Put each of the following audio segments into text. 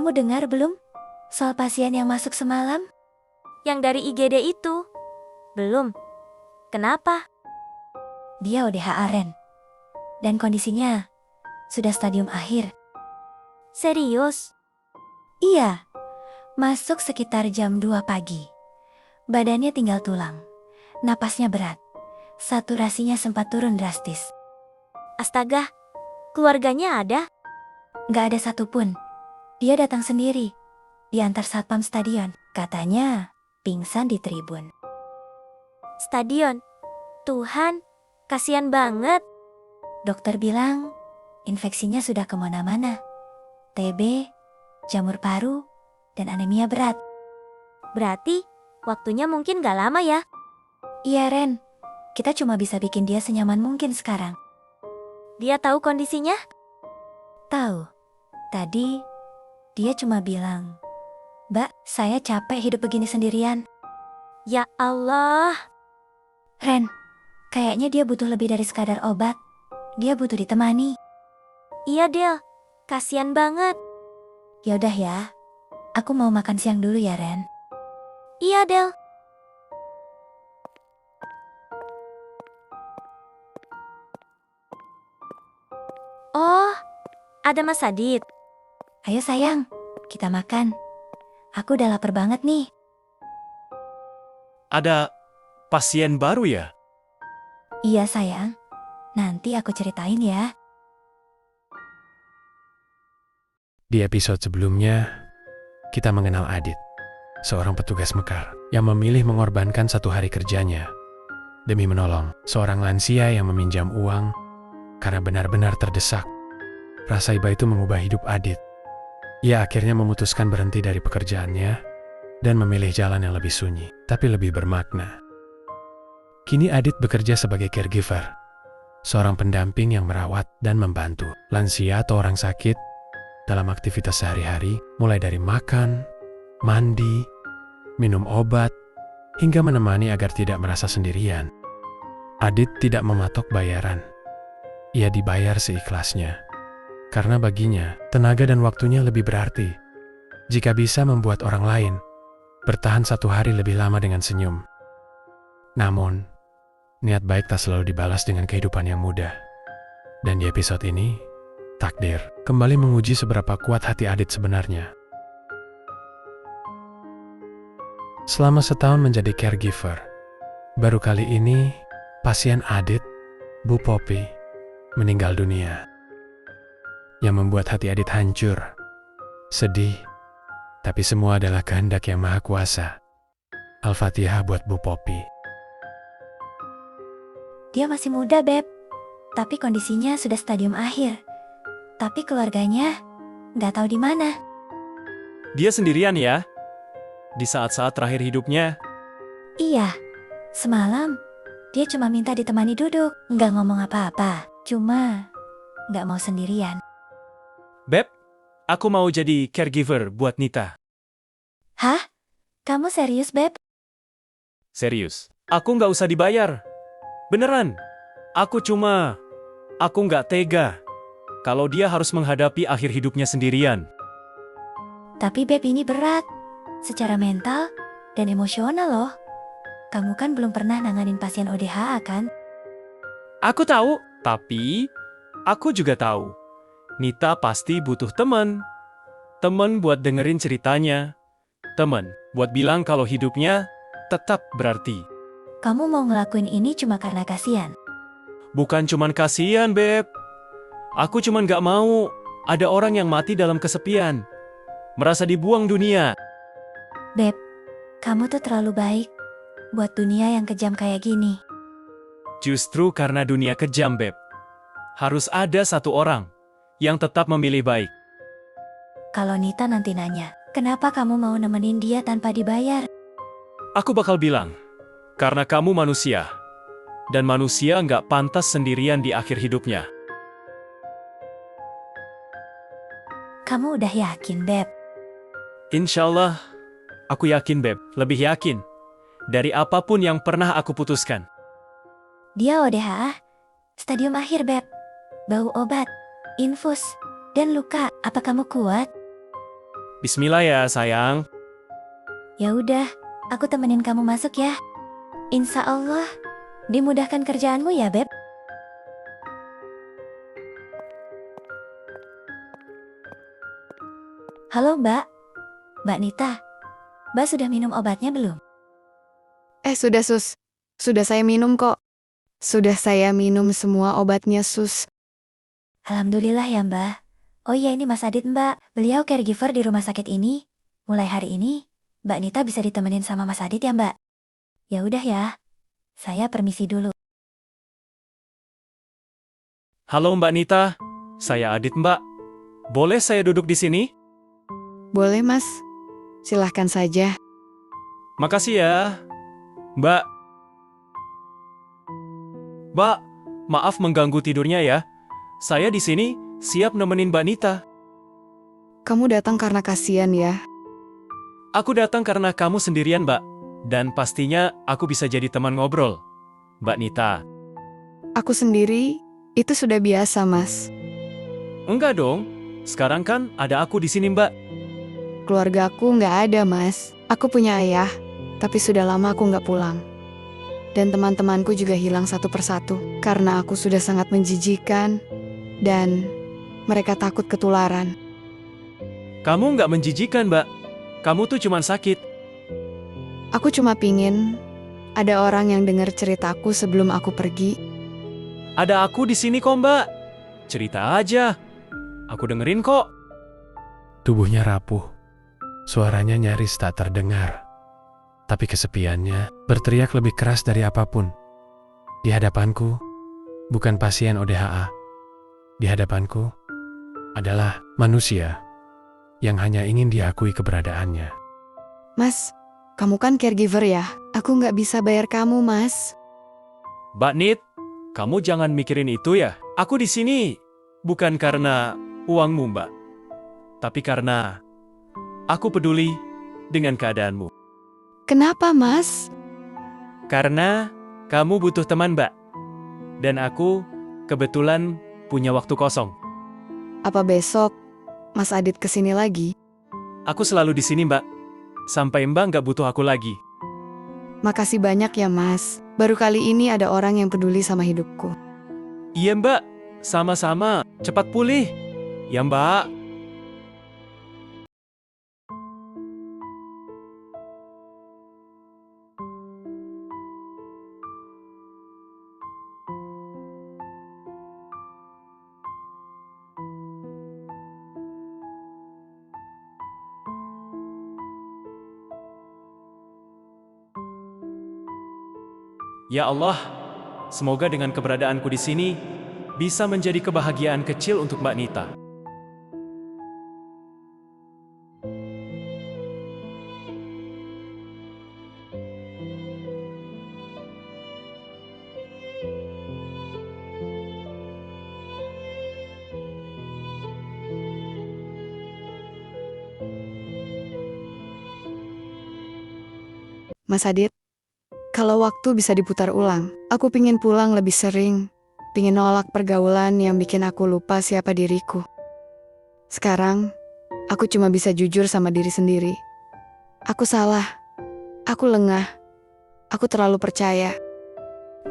Kamu dengar belum soal pasien yang masuk semalam? Yang dari IGD itu? Belum. Kenapa? Dia ODHA Ren. Dan kondisinya sudah stadium akhir. Serius? Iya, masuk sekitar jam 2 pagi. Badannya tinggal tulang. Napasnya berat. Saturasinya sempat turun drastis. Astaga, keluarganya ada? Gak ada satupun. Dia datang sendiri. Diantar satpam stadion. Katanya pingsan di tribun. Stadion? Tuhan, kasihan banget. Dokter bilang infeksinya sudah kemana-mana. TB, jamur paru, dan anemia berat. Berarti waktunya mungkin gak lama ya? Iya Ren, kita cuma bisa bikin dia senyaman mungkin sekarang. Dia tahu kondisinya? Tahu, tadi dia cuma bilang, "Mbak, saya capek hidup begini sendirian." Ya Allah. Ren, kayaknya dia butuh lebih dari sekadar obat. Dia butuh ditemani. Iya Del, kasihan banget. Yaudah ya, aku mau makan siang dulu ya Ren. Iya Del. Oh, ada Mas Adit. Ayo sayang, kita makan. Aku udah lapar banget nih. Ada pasien baru ya? Iya sayang, nanti aku ceritain ya. Di episode sebelumnya, kita mengenal Adit, seorang petugas mekar yang memilih mengorbankan satu hari kerjanya demi menolong seorang lansia yang meminjam uang karena benar-benar terdesak. Rasa iba itu mengubah hidup Adit. Ia akhirnya memutuskan berhenti dari pekerjaannya dan memilih jalan yang lebih sunyi, tapi lebih bermakna. Kini Adit bekerja sebagai caregiver, seorang pendamping yang merawat dan membantu lansia atau orang sakit dalam aktivitas sehari-hari, mulai dari makan, mandi, minum obat, hingga menemani agar tidak merasa sendirian. Adit tidak mematok bayaran. Ia dibayar seikhlasnya, karena baginya tenaga dan waktunya lebih berarti jika bisa membuat orang lain bertahan satu hari lebih lama dengan senyum. Namun, niat baik tak selalu dibalas dengan kehidupan yang mudah. Dan di episode ini, takdir kembali menguji seberapa kuat hati Adit sebenarnya. Selama setahun menjadi caregiver, baru kali ini pasien Adit, Bu Poppy, meninggal dunia. Yang membuat hati Adit hancur, sedih, tapi semua adalah kehendak yang maha kuasa. Al-Fatihah buat Bu Poppy. Dia masih muda, Beb. Tapi kondisinya sudah stadium akhir. Tapi keluarganya nggak tahu di mana. Dia sendirian ya? Di saat-saat terakhir hidupnya? Iya, semalam dia cuma minta ditemani duduk, nggak ngomong apa-apa. Cuma nggak mau sendirian. Beb, aku mau jadi caregiver buat Nita. Hah? Kamu serius, Beb? Serius, aku nggak usah dibayar. Beneran, aku nggak tega kalau dia harus menghadapi akhir hidupnya sendirian. Tapi Beb, ini berat. Secara mental dan emosional loh. Kamu kan belum pernah nanganin pasien ODHA kan? Aku tahu, tapi aku juga tahu Nita pasti butuh teman. Teman buat dengerin ceritanya. Teman buat bilang kalau hidupnya tetap berarti. Kamu mau ngelakuin ini cuma karena kasihan? Bukan cuman kasihan, Beb. Aku cuman gak mau ada orang yang mati dalam kesepian. Merasa dibuang dunia. Beb, kamu tuh terlalu baik buat dunia yang kejam kayak gini. Justru karena dunia kejam, Beb, harus ada satu orang yang tetap memilih baik. Kalau Nita nanti nanya, kenapa kamu mau nemenin dia tanpa dibayar? Aku bakal bilang, karena kamu manusia. Dan manusia nggak pantas sendirian di akhir hidupnya. Kamu udah yakin, Beb? Insya Allah, aku yakin, Beb. Lebih yakin dari apapun yang pernah aku putuskan. Dia ODHA, stadium akhir, Beb. Bau obat, infus, dan luka. Apa kamu kuat? Bismillah ya, sayang. Ya udah, aku temenin kamu masuk ya. Insya Allah, dimudahkan kerjaanmu ya, Beb. Halo, Mbak. Mbak Nita, Mbak sudah minum obatnya belum? Sudah, Sus. Sudah saya minum kok. Sudah saya minum semua obatnya, Sus. Alhamdulillah ya, Mbak. Oh iya, ini Mas Adit, Mbak. Beliau caregiver di rumah sakit ini. Mulai hari ini, Mbak Nita bisa ditemenin sama Mas Adit ya, Mbak. Ya udah ya. Saya permisi dulu. Halo Mbak Nita, saya Adit Mbak. Boleh saya duduk di sini? Boleh, Mas. Silahkan saja. Makasih ya. Mbak. Mbak, maaf mengganggu tidurnya ya. Saya di sini siap nemenin Mbak Nita. Kamu datang karena kasihan ya. Aku datang karena kamu sendirian, Mbak. Dan pastinya aku bisa jadi teman ngobrol. Mbak Nita. Aku sendiri, itu sudah biasa, Mas. Enggak dong. Sekarang kan ada aku di sini, Mbak. Keluarga aku nggak ada, Mas. Aku punya ayah, tapi sudah lama aku nggak pulang. Dan teman-temanku juga hilang satu persatu karena aku sudah sangat menjijikan dan mereka takut ketularan. Kamu nggak menjijikan, Mbak. Kamu tuh cuman sakit. Aku cuma pingin ada orang yang dengar ceritaku sebelum aku pergi. Ada aku di sini kok, Mbak. Cerita aja. Aku dengerin kok. Tubuhnya rapuh. Suaranya nyaris tak terdengar. Tapi kesepiannya berteriak lebih keras dari apapun. Di hadapanku, bukan pasien ODHA. Di hadapanku adalah manusia yang hanya ingin diakui keberadaannya. Mas, kamu kan caregiver ya? Aku nggak bisa bayar kamu, Mas. Mbak Nit, kamu jangan mikirin itu ya. Aku di sini bukan karena uangmu, Mbak. Tapi karena aku peduli dengan keadaanmu. Kenapa, Mas? Karena kamu butuh teman, Mbak. Dan aku kebetulan punya waktu kosong. Apa besok Mas Adit kesini lagi? Aku selalu di sini, Mbak. Sampai Mbak nggak butuh aku lagi. Makasih banyak ya, Mas. Baru kali ini ada orang yang peduli sama hidupku. Iya, Mbak. Sama-sama. Cepat pulih. Ya, Mbak. Ya Allah, semoga dengan keberadaanku di sini bisa menjadi kebahagiaan kecil untuk Mbak Nita. Mas Adit, kalau waktu bisa diputar ulang, aku pingin pulang lebih sering. Pingin nolak pergaulan yang bikin aku lupa siapa diriku. Sekarang, aku cuma bisa jujur sama diri sendiri. Aku salah. Aku lengah. Aku terlalu percaya.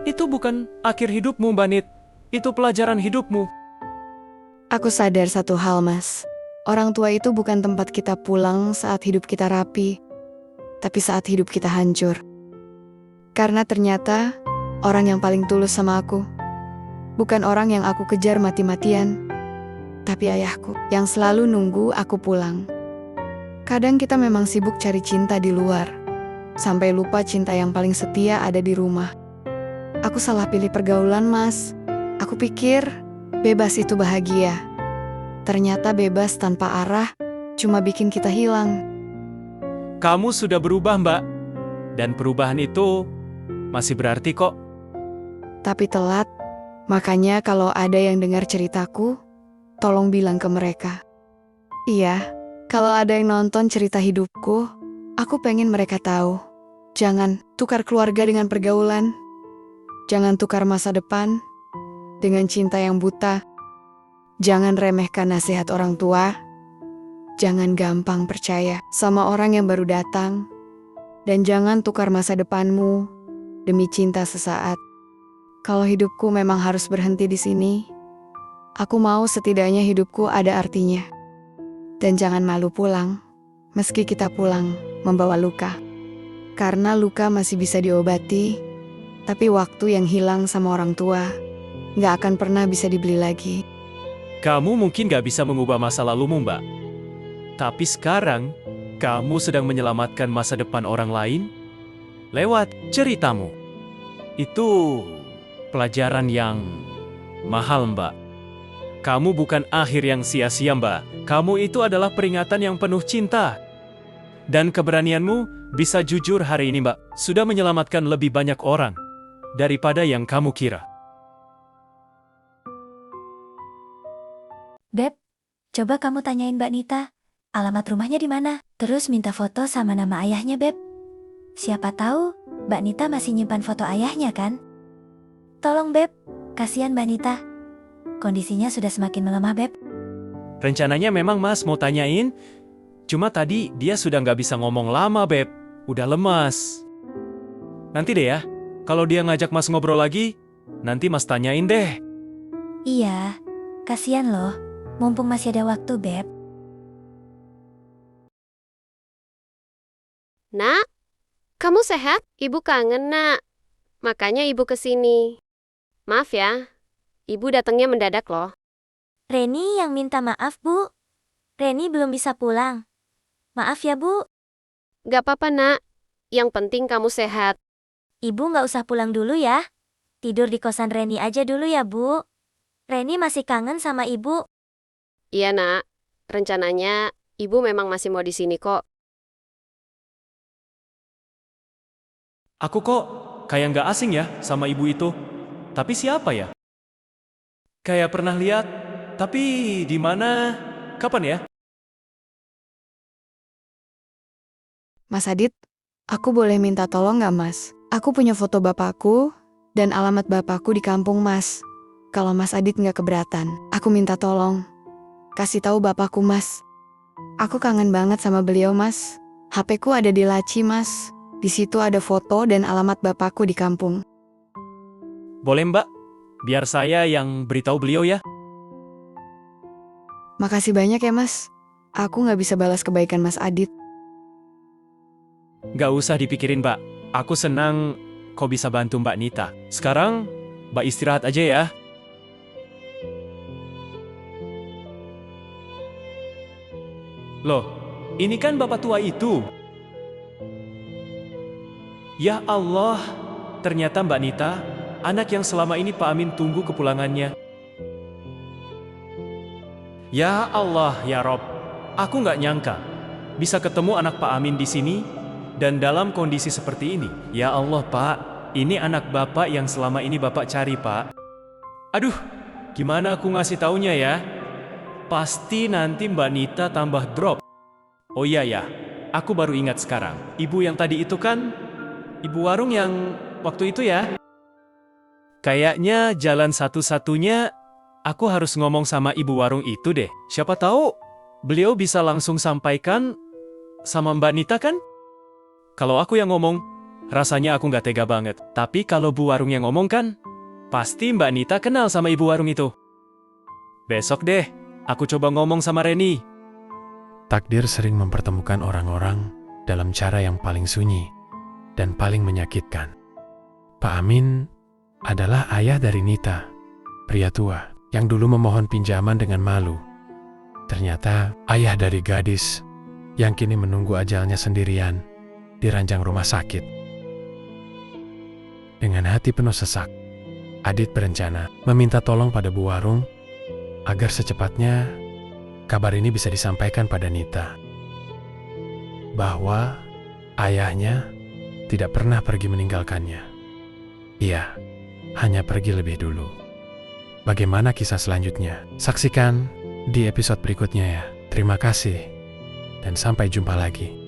Itu bukan akhir hidupmu, Mbak Nit. Itu pelajaran hidupmu. Aku sadar satu hal, Mas. Orang tua itu bukan tempat kita pulang saat hidup kita rapi, tapi saat hidup kita hancur. Karena ternyata orang yang paling tulus sama aku bukan orang yang aku kejar mati-matian, tapi ayahku yang selalu nunggu aku pulang. Kadang kita memang sibuk cari cinta di luar, sampai lupa cinta yang paling setia ada di rumah. Aku salah pilih pergaulan, Mas. Aku pikir bebas itu bahagia. Ternyata bebas tanpa arah cuma bikin kita hilang. Kamu sudah berubah, Mbak. Dan perubahan itu masih berarti kok. Tapi telat, makanya kalau ada yang dengar ceritaku, tolong bilang ke mereka. Iya, kalau ada yang nonton cerita hidupku, aku pengen mereka tahu. Jangan tukar keluarga dengan pergaulan. Jangan tukar masa depan dengan cinta yang buta. Jangan remehkan nasihat orang tua. Jangan gampang percaya sama orang yang baru datang. Dan jangan tukar masa depanmu demi cinta sesaat. Kalau hidupku memang harus berhenti di sini, aku mau setidaknya hidupku ada artinya. Dan jangan malu pulang, meski kita pulang membawa luka. Karena luka masih bisa diobati, tapi waktu yang hilang sama orang tua gak akan pernah bisa dibeli lagi. Kamu mungkin gak bisa mengubah masa lalumu, Mbak. Tapi sekarang, kamu sedang menyelamatkan masa depan orang lain lewat ceritamu. Itu pelajaran yang mahal, Mbak. Kamu bukan akhir yang sia-sia, Mbak. Kamu itu adalah peringatan yang penuh cinta. Dan keberanianmu bisa jujur hari ini, Mbak, sudah menyelamatkan lebih banyak orang daripada yang kamu kira. Beb, coba kamu tanyain Mbak Nita, alamat rumahnya di mana? Terus minta foto sama nama ayahnya, Beb. Siapa tahu Mbak Nita masih nyimpan foto ayahnya kan? Tolong, Beb. Kasihan Mbak Nita. Kondisinya sudah semakin melemah, Beb. Rencananya memang Mas mau tanyain, cuma tadi dia sudah nggak bisa ngomong lama, Beb. Udah lemas. Nanti deh ya, kalau dia ngajak Mas ngobrol lagi, nanti Mas tanyain deh. Iya, kasihan loh. Mumpung masih ada waktu, Beb. Nak, kamu sehat? Ibu kangen, Nak. Makanya Ibu kesini. Maaf ya, Ibu datangnya mendadak loh. Reni yang minta maaf, Bu. Reni belum bisa pulang. Maaf ya, Bu. Gak apa-apa, Nak. Yang penting kamu sehat. Ibu nggak usah pulang dulu ya. Tidur di kosan Reni aja dulu ya, Bu. Reni masih kangen sama Ibu. Iya, Nak. Rencananya Ibu memang masih mau di sini kok. Aku kok kayak nggak asing ya sama ibu itu. Tapi siapa ya? Kayak pernah lihat, tapi di mana? Kapan ya? Mas Adit, aku boleh minta tolong gak, Mas? Aku punya foto bapakku dan alamat bapakku di kampung, Mas. Kalau Mas Adit gak keberatan, aku minta tolong kasih tahu bapakku, Mas. Aku kangen banget sama beliau, Mas. HP-ku ada di laci, Mas. Di situ ada foto dan alamat bapakku di kampung. Boleh, Mbak? Biar saya yang beritahu beliau ya. Makasih banyak ya, Mas. Aku gak bisa balas kebaikan Mas Adit. Nggak usah dipikirin, Mbak. Aku senang kau bisa bantu Mbak Nita. Sekarang, Mbak istirahat aja ya. Loh, ini kan bapak tua itu. Ya Allah, ternyata Mbak Nita, anak yang selama ini Pak Amin tunggu kepulangannya. Ya Allah, ya Rob, aku nggak nyangka bisa ketemu anak Pak Amin di sini dan dalam kondisi seperti ini. Ya Allah, Pak, ini anak Bapak yang selama ini Bapak cari, Pak. Aduh, gimana aku ngasih taunya ya? Pasti nanti Mbak Nita tambah drop. Oh iya ya, aku baru ingat sekarang. Ibu yang tadi itu kan ibu warung yang waktu itu ya? Kayaknya jalan satu-satunya aku harus ngomong sama ibu warung itu deh. Siapa tahu beliau bisa langsung sampaikan sama Mbak Nita kan? Kalau aku yang ngomong, rasanya aku nggak tega banget. Tapi kalau bu warung yang ngomong kan, pasti Mbak Nita kenal sama ibu warung itu. Besok deh, aku coba ngomong sama Reni. Takdir sering mempertemukan orang-orang dalam cara yang paling sunyi dan paling menyakitkan. Pak Amin adalah ayah dari Nita, pria tua yang dulu memohon pinjaman dengan malu. Ternyata ayah dari gadis yang kini menunggu ajalnya sendirian di ranjang rumah sakit. Dengan hati penuh sesak, Adit berencana meminta tolong pada bu warung agar secepatnya kabar ini bisa disampaikan pada Nita. Bahwa ayahnya tidak pernah pergi meninggalkannya. Ia hanya pergi lebih dulu. Bagaimana kisah selanjutnya? Saksikan di episode berikutnya ya. Terima kasih dan sampai jumpa lagi.